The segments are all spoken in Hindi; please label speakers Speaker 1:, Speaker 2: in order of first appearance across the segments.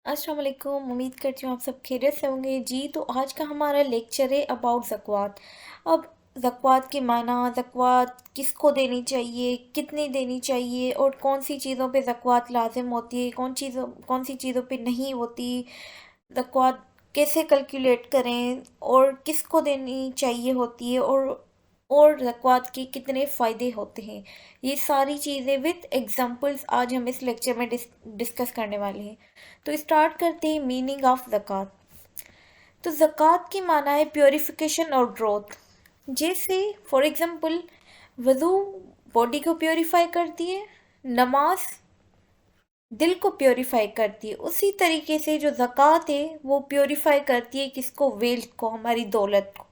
Speaker 1: अस्सलाम वालेकुम। उम्मीद करती हूँ आप सब खैरियत से होंगे जी। तो आज का हमारा लेक्चर है अबाउट ज़कात। अब ज़कात के माना, ज़कात किसको देनी चाहिए, कितनी देनी चाहिए और कौन सी चीज़ों पे ज़कात लाजिम होती है, कौन सी चीज़ों पे नहीं होती, ज़कात कैसे कैलकुलेट करें और किसको देनी चाहिए होती है और ज़कात के कितने फ़ायदे होते हैं। ये सारी चीज़ें विद एग्जांपल्स आज हम इस लेक्चर में डिस्कस करने वाले हैं। तो स्टार्ट करते हैं मीनिंग ऑफ ज़कात। तो ज़कात की माना है प्योरिफिकेशन और ग्रोथ। जैसे फॉर एग्जांपल वज़ू बॉडी को प्योरीफाई करती है, नमाज दिल को प्योरीफाई करती है, उसी तरीके से जो ज़कात है वो प्योरीफाई करती है किसको, वेल्थ को, हमारी दौलत को।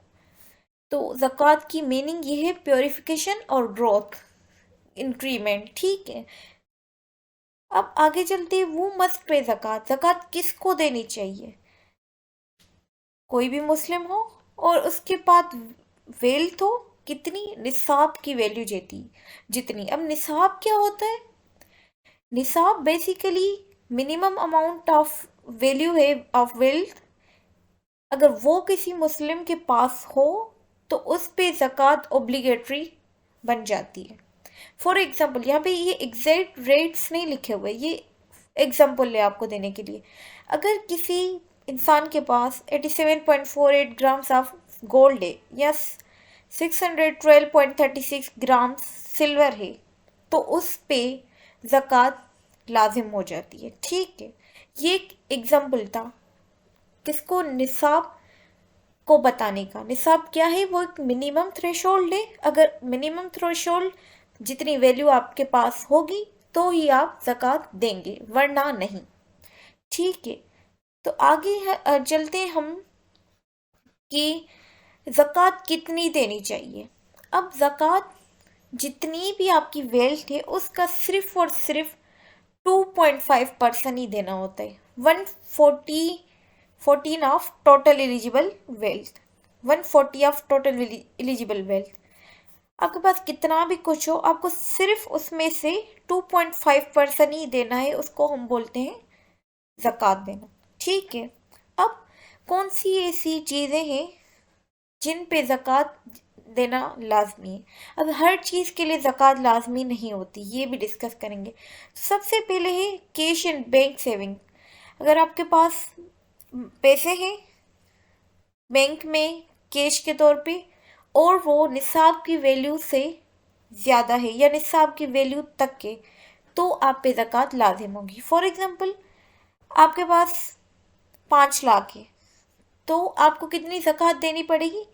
Speaker 1: तो ज़कात की मीनिंग ये है प्योरिफिकेशन और ग्रोथ, इंक्रीमेंट। ठीक है, अब आगे चलते हैं वो मस्ट पे ज़कात। ज़कात किसको देनी चाहिए? कोई भी मुस्लिम हो और उसके पास वेल्थ हो, कितनी, निसाब की वैल्यू जेती जितनी। अब निसाब क्या होता है? निसाब basically minimum amount of value है ऑफ वेल्थ। अगर वो किसी मुस्लिम के पास हो तो उस पे ज़कात ओब्लिगेटरी बन जाती है। फॉर एग्जाम्पल यहाँ पे ये एग्जैक्ट रेट्स नहीं लिखे हुए, ये एग्जाम्पल है आपको देने के लिए। अगर किसी इंसान के पास 87.48 ग्राम्स ऑफ गोल्ड है या 612.36 ग्राम सिल्वर है तो उस पे ज़कात लाजिम हो जाती है। ठीक है, ये एक एग्जाम्पल था किसको, निसाब को बताने का। निसाब क्या है? वो एक मिनिमम थ्रेशोल्ड है। अगर मिनिमम थ्रेशोल्ड जितनी वैल्यू आपके पास होगी तो ही आप ज़कात देंगे, वरना नहीं। ठीक है, तो आगे चलते हैं हम कि ज़कात कितनी देनी चाहिए। अब ज़कात जितनी भी आपकी वेल्थ है उसका सिर्फ और सिर्फ 2.5% ही देना होता है। 114 of total eligible wealth, 140 of total eligible wealth. आपके पास कितना भी कुछ हो, आपको सिर्फ उसमें से 2.5% ही देना है, उसको हम बोलते हैं ज़कात देना। ठीक है, अब कौन सी ऐसी चीज़ें हैं जिन पे ज़कात देना लाजमी है? अब हर चीज़ के लिए ज़कात लाजमी नहीं होती, ये भी डिस्कस करेंगे। सबसे पहले है कैश एंड बैंक सेविंग। अगर आपके पास पैसे हैं बैंक में कैश के तौर पे और वो निसाब की वैल्यू से ज़्यादा है या निसाब की वैल्यू तक के, तो आप पे ज़कात लाजिम होगी। फॉर एग्ज़ाम्पल आपके पास 5 लाख है तो आपको कितनी ज़कात देनी पड़ेगी?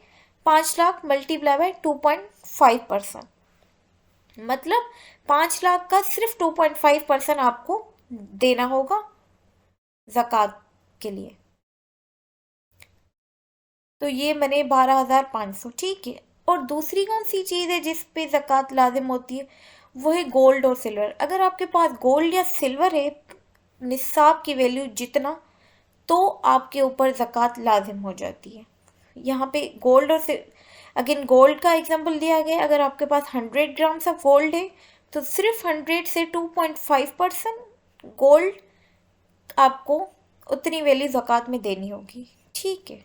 Speaker 1: 5 लाख मल्टीप्लाई बाय 2.5%, मतलब 5 लाख का सिर्फ 2.5% आपको देना होगा ज़कात के लिए। तो ये बने 12,500। ठीक है, और दूसरी कौन सी चीज़ है जिस पे ज़कात लाजिम होती है? वो है गोल्ड और सिल्वर। अगर आपके पास गोल्ड या सिल्वर है निसाब की वैल्यू जितना, तो आपके ऊपर ज़कात लाजिम हो जाती है। यहाँ पे गोल्ड और अगेन गोल्ड का एग्जांपल दिया गया है। अगर आपके पास 100 ग्राम्स ऑफ गोल्ड है तो सिर्फ 100 से 2.5% गोल्ड आपको उतनी वैल्यू ज़कात में देनी होगी। ठीक है,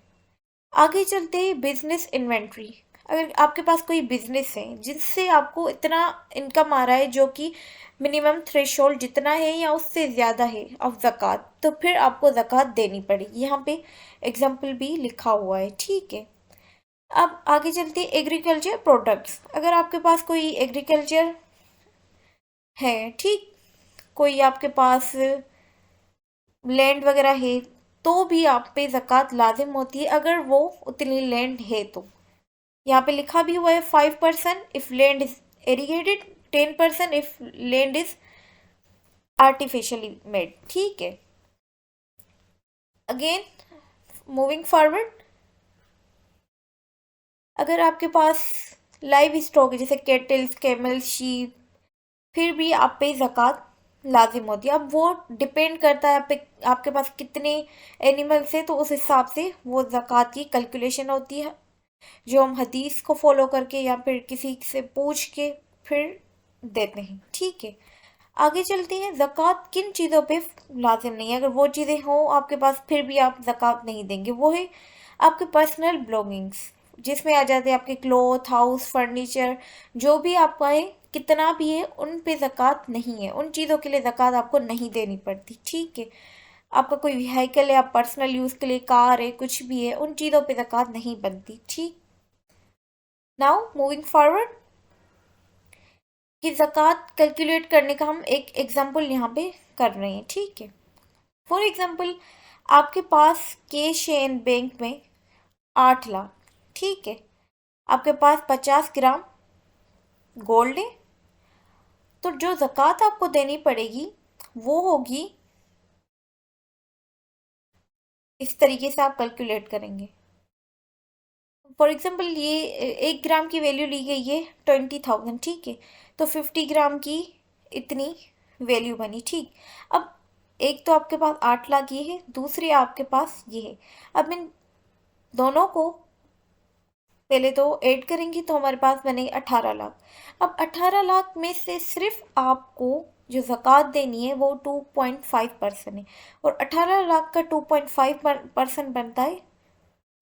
Speaker 1: आगे चलते हैं बिजनेस इन्वेंट्री। अगर आपके पास कोई बिजनेस है जिससे आपको इतना इनकम आ रहा है जो कि मिनिमम थ्रेशोल्ड जितना है या उससे ज़्यादा है ऑफ ज़कात, तो फिर आपको ज़कात देनी पड़ेगी। यहाँ पे एग्जाम्पल भी लिखा हुआ है। ठीक है, अब आगे चलते हैं एग्रीकल्चर प्रोडक्ट्स। अगर आपके पास कोई एग्रीकल्चर है, ठीक, कोई आपके पास लैंड वगैरह है तो भी आप पे ज़कात लाजिम होती है अगर वो उतनी लैंड है तो। यहाँ पे लिखा भी हुआ है 5% if land is irrigated, 10% if land is artificially made. ठीक है, अगेन मूविंग फॉरवर्ड, अगर आपके पास लाइव स्टॉक है जैसे कैटल्स, कैमल, शीप, फिर भी आप पे ज़कात लाजिम होती है। अब वो डिपेंड करता है आप पे, आपके पास कितने एनिमल्स हैं तो उस हिसाब से वो ज़कात की कैलकुलेशन होती है, जो हम हदीस को फॉलो करके या फिर किसी से पूछ के फिर देते हैं। ठीक है, आगे चलते हैं, ज़कात किन चीज़ों पे लाजिम नहीं है। अगर वो चीज़ें हों आपके पास फिर भी आप ज़कात नहीं देंगे, वो है आपके पर्सनल बिलोंगिंग्स, जिसमें आ जाते हैं आपके क्लोथ, हाउस, फर्नीचर, जो भी आपका है, कितना भी है, उन पे ज़कात नहीं है। उन चीज़ों के लिए ज़कात आपको नहीं देनी पड़ती, ठीक है। आपका कोई व्हीकल है, आप पर्सनल यूज़ के लिए कार है, कुछ भी है, उन चीज़ों पे ज़कात नहीं बनती, ठीक। नाउ मूविंग फॉरवर्ड, कि ज़कात कैलकुलेट करने का हम एक एग्जांपल यहाँ पे कर रहे हैं, ठीक है। फॉर एग्जांपल, आपके पास कैश है इन बैंक में 8 लाख, ठीक है। आपके पास 50 ग्राम गोल्ड है, तो जो ज़कात आपको देनी पड़ेगी वो होगी, इस तरीके से आप कैलकुलेट करेंगे। फॉर एग्जांपल, ये 1 ग्राम की वैल्यू ली गई है 20,000, ठीक है। तो 50 ग्राम की इतनी वैल्यू बनी, ठीक। अब एक तो आपके पास 8 लाख ये है, दूसरी आपके पास ये है। अब इन दोनों को पहले तो ऐड करेंगे तो हमारे पास बने 18 लाख। अब 18 लाख में से सिर्फ आपको जो ज़कात देनी है वो 2.5% है, और 18 लाख का 2.5% बनता है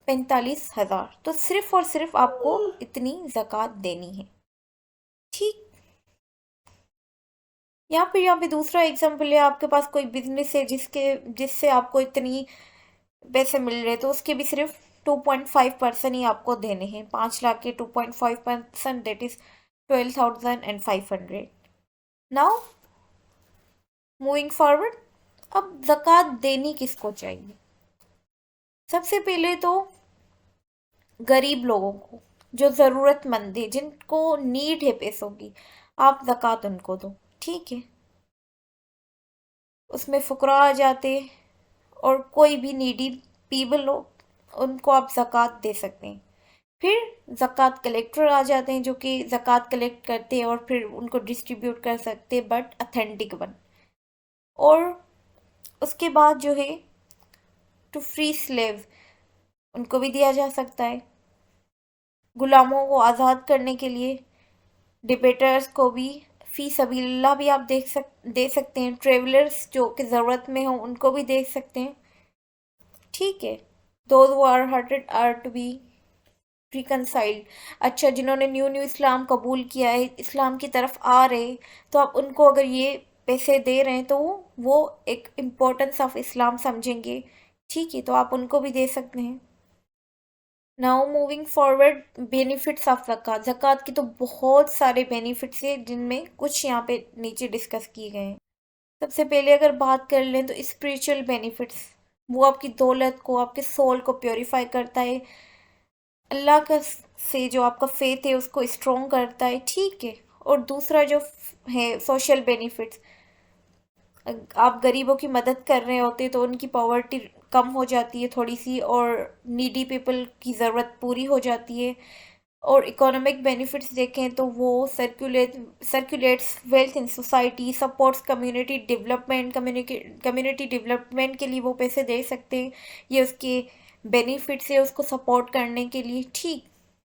Speaker 1: 45,000। तो सिर्फ और सिर्फ आपको इतनी ज़कात देनी है, ठीक। यहाँ पे दूसरा एग्जाम्पल है, आपके पास कोई बिजनेस है जिससे आपको इतनी पैसे मिल रहे, तो उसके भी सिर्फ 2.5% ही आपको देने हैं। 5 लाख के 2.5%, that is 12,500। Now moving forward, अब ज़कात देनी किसको चाहिए? सबसे पहले तो गरीब लोगों को, जो ज़रूरतमंद है, जिनको नीड है पैसों की, आप ज़कात उनको दो, ठीक है। उसमें फुकरा आ जाते, और कोई भी नीडी पीपल हो, उनको आप ज़कात दे सकते हैं। फिर ज़कात कलेक्टर आ जाते हैं, जो कि ज़कात कलेक्ट करते हैं और फिर उनको डिस्ट्रीब्यूट कर सकते हैं, बट अथेंटिक वन। और उसके बाद जो है टू फ्री स्लेव, उनको भी दिया जा सकता है। गुलामों को आज़ाद करने के लिए डिबेटर्स को भी, फी सबील्ला भी आप दे सकते हैं। ट्रेवलर्स जो कि ज़रूरत में हो उनको भी दे सकते हैं, ठीक है। Those who are hurted are to be reconciled. अच्छा, जिन्होंने न्यू न्यू इस्लाम कबूल किया है, इस्लाम की तरफ आ रहे, तो आप उनको अगर ये पैसे दे रहे हैं तो वो एक इम्पोर्टेंस ऑफ इस्लाम समझेंगे, ठीक है। तो आप उनको भी दे सकते हैं। Now moving forward, benefits of ज़कात। ज़कात के तो बहुत सारे बेनिफिट्स हैं, जिनमें कुछ यहाँ पे नीचे डिस्कस किए गए हैं। सबसे पहले अगर बात कर लें तो स्पिरिचुअल बेनिफिट्स, वो आपकी दौलत को, आपके सोल को प्योरीफाई करता है। अल्लाह का से जो आपका फेथ है उसको स्ट्रॉन्ग करता है, ठीक है। और दूसरा जो है सोशल बेनिफिट्स, आप गरीबों की मदद कर रहे होते तो उनकी पॉवर्टी कम हो जाती है थोड़ी सी, और नीडी पीपल की ज़रूरत पूरी हो जाती है। और इकोनॉमिक बेनिफिट्स देखें तो वो circulates wealth in society, supports community development, community development के लिए वो पैसे दे सकते हैं। ये उसके बेनिफिट्स है उसको सपोर्ट करने के लिए, ठीक।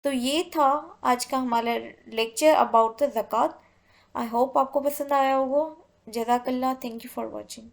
Speaker 1: तो ये था आज का हमारा लेक्चर अबाउट द ज़कात। आई होप आपको पसंद आया होगा। जज़ाकल्लाह, थैंक यू फॉर वॉचिंग।